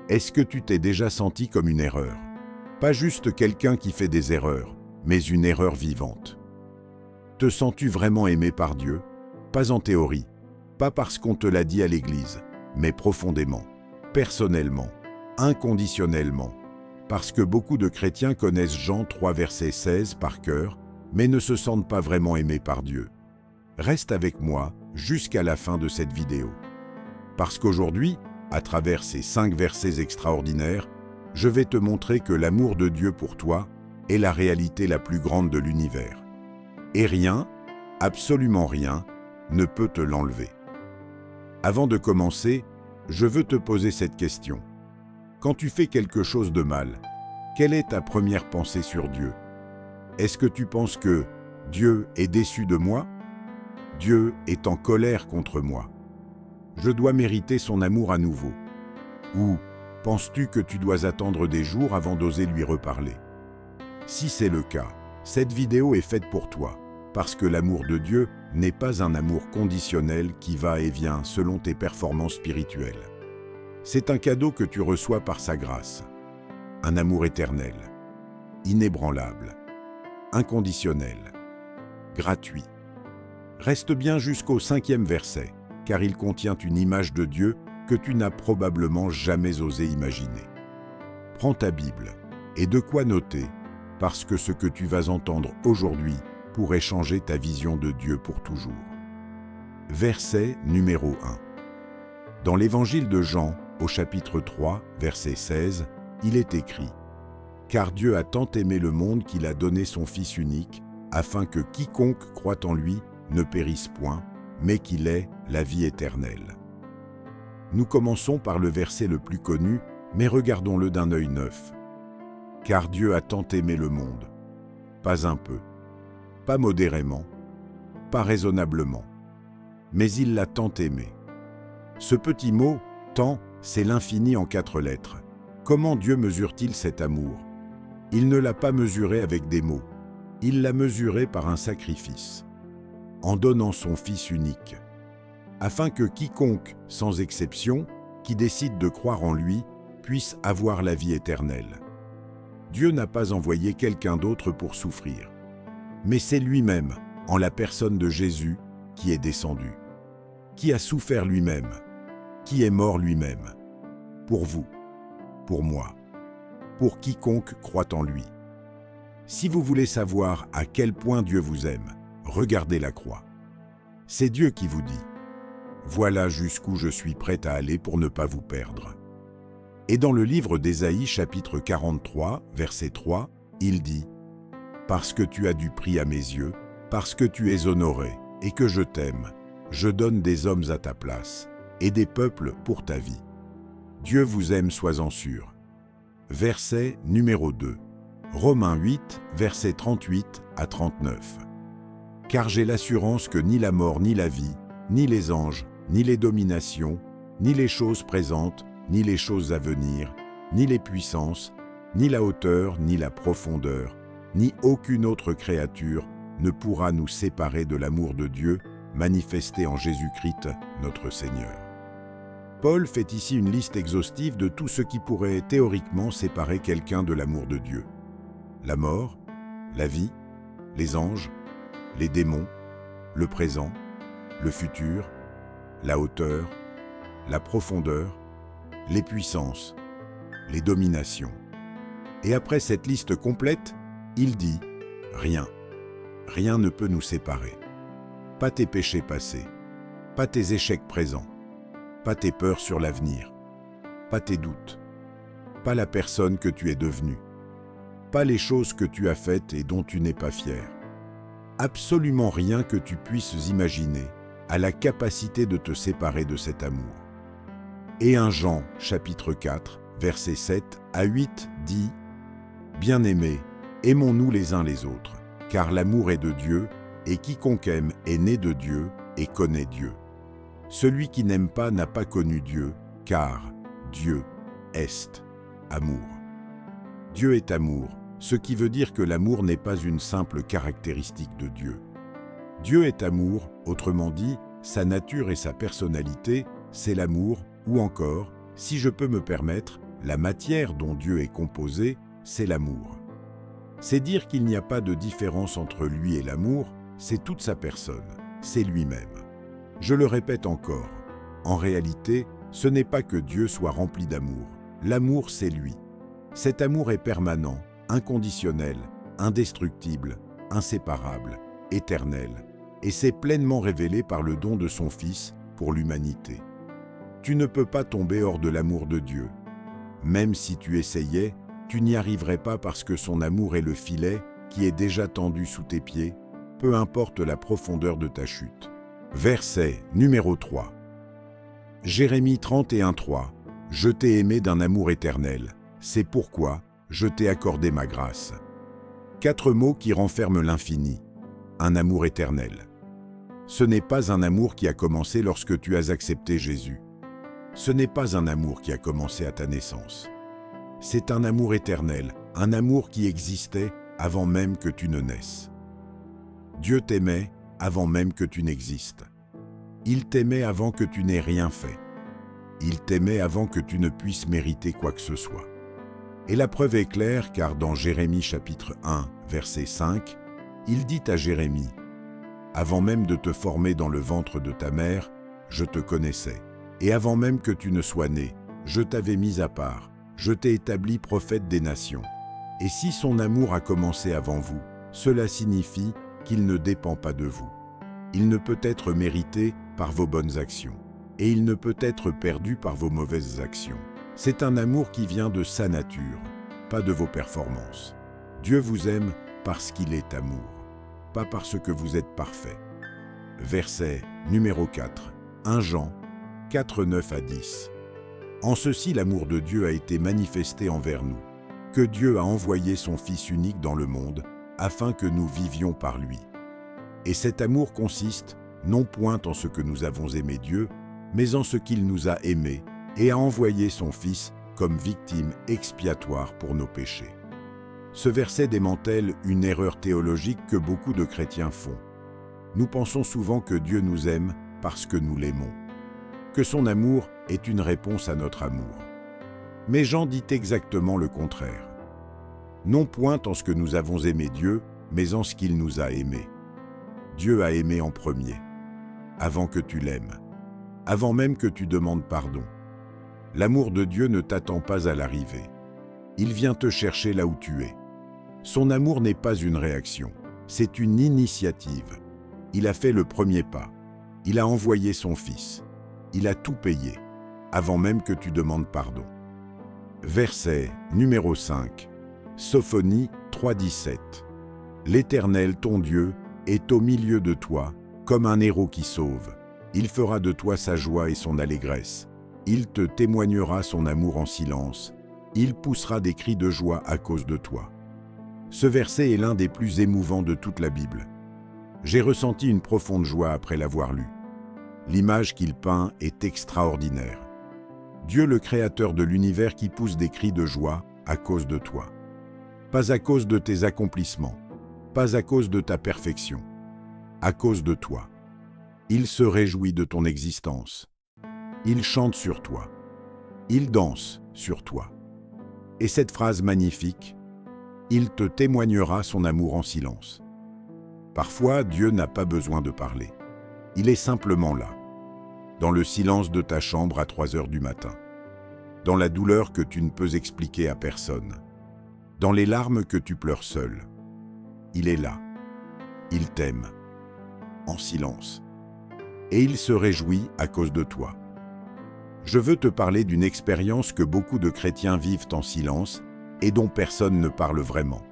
Est-ce que tu t'es déjà senti comme une erreur? Pas juste quelqu'un qui fait des erreurs, mais une erreur vivante. Te sens-tu vraiment aimé par Dieu? Pas en théorie, pas parce qu'on te l'a dit à l'église, mais profondément, personnellement, inconditionnellement. Parce que beaucoup de chrétiens connaissent Jean 3 verset 16 par cœur, mais ne se sentent pas vraiment aimés par Dieu. Reste avec moi jusqu'à la fin de cette vidéo. Parce qu'aujourd'hui, à travers ces 5 versets extraordinaires, je vais te montrer que l'amour de Dieu pour toi est la réalité la plus grande de l'univers. Et rien, absolument rien, ne peut te l'enlever. Avant de commencer, je veux te poser cette question. Quand tu fais quelque chose de mal, quelle est ta première pensée sur Dieu? Est-ce que tu penses que Dieu est déçu de moi? Dieu est en colère contre moi. Je dois mériter son amour à nouveau. Ou penses-tu que tu dois attendre des jours avant d'oser lui reparler? Si c'est le cas, cette vidéo est faite pour toi, parce que l'amour de Dieu n'est pas un amour conditionnel qui va et vient selon tes performances spirituelles. C'est un cadeau que tu reçois par sa grâce. Un amour éternel, inébranlable, inconditionnel, gratuit. Reste bien jusqu'au 5e verset, car il contient une image de Dieu que tu n'as probablement jamais osé imaginer. Prends ta Bible et de quoi noter, parce que ce que tu vas entendre aujourd'hui pourrait changer ta vision de Dieu pour toujours. Verset numéro 1. Dans l'évangile de Jean, au chapitre 3, verset 16, il est écrit « Car Dieu a tant aimé le monde qu'il a donné son Fils unique, afin que quiconque croit en lui ne périsse point, mais qu'il ait la vie éternelle. » Nous commençons par le verset le plus connu, mais regardons-le d'un œil neuf. « Car Dieu a tant aimé le monde. » Pas un peu, pas modérément, pas raisonnablement, mais il l'a tant aimé. Ce petit mot, « tant », c'est l'infini en 4 lettres. Comment Dieu mesure-t-il cet amour? Il ne l'a pas mesuré avec des mots, il l'a mesuré par un sacrifice, en donnant son Fils unique, afin que quiconque, sans exception, qui décide de croire en lui, puisse avoir la vie éternelle. Dieu n'a pas envoyé quelqu'un d'autre pour souffrir, mais c'est lui-même, en la personne de Jésus, qui est descendu, qui a souffert lui-même, qui est mort lui-même, pour vous, pour moi, pour quiconque croit en lui. Si vous voulez savoir à quel point Dieu vous aime, regardez la croix. C'est Dieu qui vous dit « Voilà jusqu'où je suis prêt à aller pour ne pas vous perdre. » Et dans le livre d'Ésaïe, chapitre 43, verset 3, il dit « Parce que tu as du prix à mes yeux, parce que tu es honoré, et que je t'aime, je donne des hommes à ta place, et des peuples pour ta vie. » Dieu vous aime, sois-en sûr. Verset numéro 2. Romains 8, versets 38 à 39. Car j'ai l'assurance que ni la mort, ni la vie, ni les anges, ni les dominations, ni les choses présentes, ni les choses à venir, ni les puissances, ni la hauteur, ni la profondeur, ni aucune autre créature ne pourra nous séparer de l'amour de Dieu manifesté en Jésus-Christ, notre Seigneur. Paul fait ici une liste exhaustive de tout ce qui pourrait théoriquement séparer quelqu'un de l'amour de Dieu. La mort, la vie, les anges, les démons, le présent, le futur, la hauteur, la profondeur, les puissances, les dominations. Et après cette liste complète, il dit « Rien, rien ne peut nous séparer. Pas tes péchés passés, pas tes échecs présents, pas tes peurs sur l'avenir, pas tes doutes, pas la personne que tu es devenue, pas les choses que tu as faites et dont tu n'es pas fier. Absolument rien que tu puisses imaginer a la capacité de te séparer de cet amour. » Et 1 Jean, chapitre 4, versets 7 à 8 dit « Bien-aimés, aimons-nous les uns les autres, car l'amour est de Dieu, et quiconque aime est né de Dieu et connaît Dieu. Celui qui n'aime pas n'a pas connu Dieu, car Dieu est amour. » Dieu est amour, ce qui veut dire que l'amour n'est pas une simple caractéristique de Dieu. Dieu est amour, autrement dit, sa nature et sa personnalité, c'est l'amour, ou encore, si je peux me permettre, La matière dont Dieu est composé, c'est l'amour. C'est dire qu'il n'y a pas de différence entre lui et l'amour, c'est toute sa personne, c'est lui-même. Je le répète encore, en réalité, ce n'est pas que Dieu soit rempli d'amour. L'amour, c'est lui. Cet amour est permanent, inconditionnel, indestructible, inséparable, éternel, et s'est pleinement révélé par le don de son Fils pour l'humanité. Tu ne peux pas tomber hors de l'amour de Dieu. Même si tu essayais, tu n'y arriverais pas parce que son amour est le filet qui est déjà tendu sous tes pieds, peu importe la profondeur de ta chute. Verset numéro 3. Jérémie 31:3. Je t'ai aimé d'un amour éternel, c'est pourquoi je t'ai accordé ma grâce. 4 mots qui renferment l'infini. Un amour éternel. Ce n'est pas un amour qui a commencé lorsque tu as accepté Jésus. Ce n'est pas un amour qui a commencé à ta naissance. C'est un amour éternel, un amour qui existait avant même que tu ne naisses. Dieu t'aimait avant même que tu n'existes. Il t'aimait avant que tu n'aies rien fait. Il t'aimait avant que tu ne puisses mériter quoi que ce soit. Et la preuve est claire car dans Jérémie chapitre 1, verset 5, il dit à Jérémie, « Avant même de te former dans le ventre de ta mère, je te connaissais. Et avant même que tu ne sois né, je t'avais mis à part, je t'ai établi prophète des nations. Et si son amour a commencé avant vous, cela signifie qu'il ne dépend pas de vous. Il ne peut être mérité par vos bonnes actions, et il ne peut être perdu par vos mauvaises actions. C'est un amour qui vient de sa nature, pas de vos performances. Dieu vous aime parce qu'il est amour, pas parce que vous êtes parfait. » Verset numéro 4, 1 Jean 4, 9 à 10. En ceci l'amour de Dieu a été manifesté envers nous, que Dieu a envoyé son Fils unique dans le monde, afin que nous vivions par lui. Et cet amour consiste, non point en ce que nous avons aimé Dieu, mais en ce qu'il nous a aimés et a envoyé son Fils comme victime expiatoire pour nos péchés. Ce verset démantèle une erreur théologique que beaucoup de chrétiens font. Nous pensons souvent que Dieu nous aime parce que nous l'aimons, que son amour est une réponse à notre amour. Mais Jean dit exactement le contraire. Non point en ce que nous avons aimé Dieu, mais en ce qu'il nous a aimés. Dieu a aimé en premier, avant que tu l'aimes, avant même que tu demandes pardon. L'amour de Dieu ne t'attend pas à l'arrivée. Il vient te chercher là où tu es. Son amour n'est pas une réaction, c'est une initiative. Il a fait le premier pas. Il a envoyé son Fils. Il a tout payé, avant même que tu demandes pardon. Verset numéro 5. Sophonie 3,17. L'Éternel, ton Dieu, est au milieu de toi, comme un héros qui sauve. Il fera de toi sa joie et son allégresse. Il te témoignera son amour en silence. Il poussera des cris de joie à cause de toi. Ce verset est l'un des plus émouvants de toute la Bible. J'ai ressenti une profonde joie après l'avoir lu. L'image qu'il peint est extraordinaire. Dieu le Créateur de l'univers qui pousse des cris de joie à cause de toi. Pas à cause de tes accomplissements, pas à cause de ta perfection, à cause de toi. Il se réjouit de ton existence. Il chante sur toi. Il danse sur toi. Et cette phrase magnifique, il te témoignera son amour en silence. Parfois, Dieu n'a pas besoin de parler. Il est simplement là, dans le silence de ta chambre à 3 heures du matin, dans la douleur que tu ne peux expliquer à personne, dans les larmes que tu pleures seul. Il est là. Il t'aime, en silence. Et il se réjouit à cause de toi. Je veux te parler d'une expérience que beaucoup de chrétiens vivent en silence et dont personne ne parle vraiment.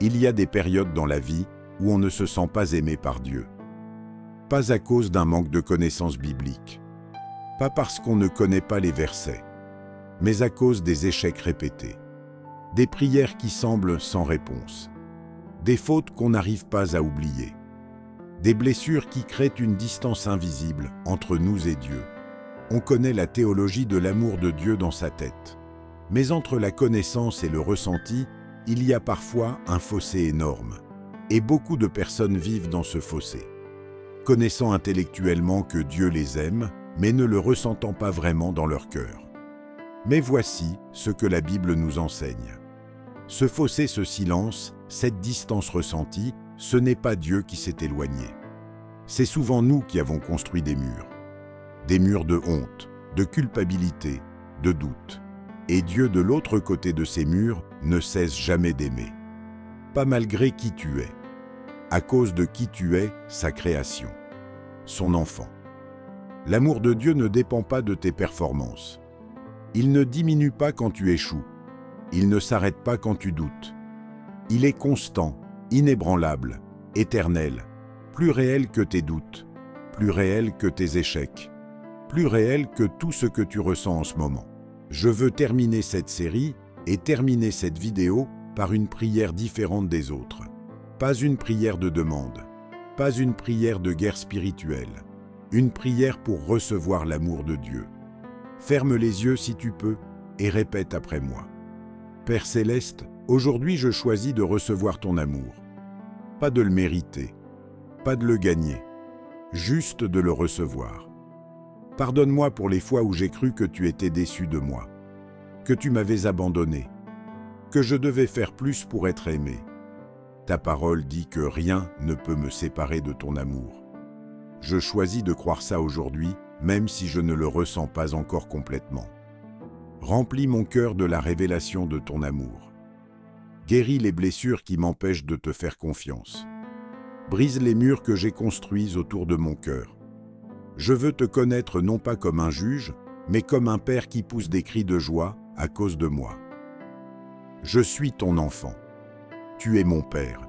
Il y a des périodes dans la vie où on ne se sent pas aimé par Dieu. Pas à cause d'un manque de connaissances bibliques, pas parce qu'on ne connaît pas les versets, mais à cause des échecs répétés, des prières qui semblent sans réponse, des fautes qu'on n'arrive pas à oublier, des blessures qui créent une distance invisible entre nous et Dieu. On connaît la théologie de l'amour de Dieu dans sa tête. Mais entre la connaissance et le ressenti, il y a parfois un fossé énorme. Et beaucoup de personnes vivent dans ce fossé, connaissant intellectuellement que Dieu les aime, mais ne le ressentant pas vraiment dans leur cœur. Mais voici ce que la Bible nous enseigne. Ce fossé, ce silence, cette distance ressentie, ce n'est pas Dieu qui s'est éloigné. C'est souvent nous qui avons construit des murs. Des murs de honte, de culpabilité, de doute. Et Dieu, de l'autre côté de ces murs, ne cesse jamais d'aimer. Pas malgré qui tu es. À cause de qui tu es, sa création. Son enfant. L'amour de Dieu ne dépend pas de tes performances. Il ne diminue pas quand tu échoues. Il ne s'arrête pas quand tu doutes. Il est constant, inébranlable, éternel, plus réel que tes doutes, plus réel que tes échecs, plus réel que tout ce que tu ressens en ce moment. Je veux terminer cette série et terminer cette vidéo par une prière différente des autres. Pas une prière de demande, pas une prière de guerre spirituelle, une prière pour recevoir l'amour de Dieu. Ferme les yeux si tu peux et répète après moi. Père Céleste, aujourd'hui je choisis de recevoir ton amour. Pas de le mériter, pas de le gagner, juste de le recevoir. Pardonne-moi pour les fois où j'ai cru que tu étais déçu de moi, que tu m'avais abandonné, que je devais faire plus pour être aimé. Ta parole dit que rien ne peut me séparer de ton amour. Je choisis de croire ça aujourd'hui, même si je ne le ressens pas encore complètement. Remplis mon cœur de la révélation de ton amour. Guéris les blessures qui m'empêchent de te faire confiance. Brise les murs que j'ai construits autour de mon cœur. Je veux te connaître non pas comme un juge, mais comme un père qui pousse des cris de joie à cause de moi. Je suis ton enfant. Tu es mon père.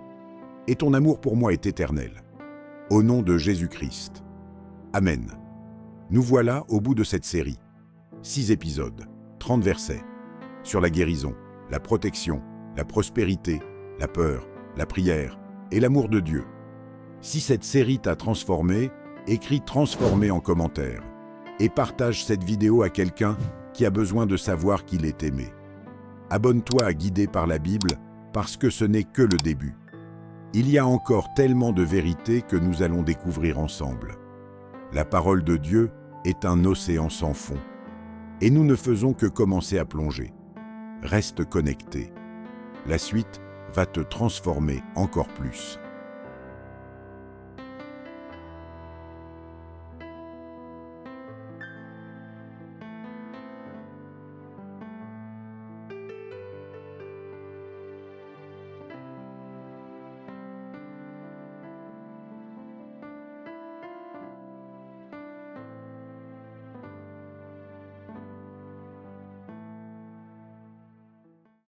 Et ton amour pour moi est éternel. Au nom de Jésus-Christ. Amen. Nous voilà au bout de cette série. 6 épisodes, 30 versets, sur la guérison, la protection, la prospérité, la peur, la prière et l'amour de Dieu. Si cette série t'a transformé, écris « transformé » en commentaire et partage cette vidéo à quelqu'un qui a besoin de savoir qu'il est aimé. Abonne-toi à Guidé par la Bible parce que ce n'est que le début. Il y a encore tellement de vérités que nous allons découvrir ensemble. La parole de Dieu est un océan sans fond et nous ne faisons que commencer à plonger. Reste connecté. La suite va te transformer encore plus.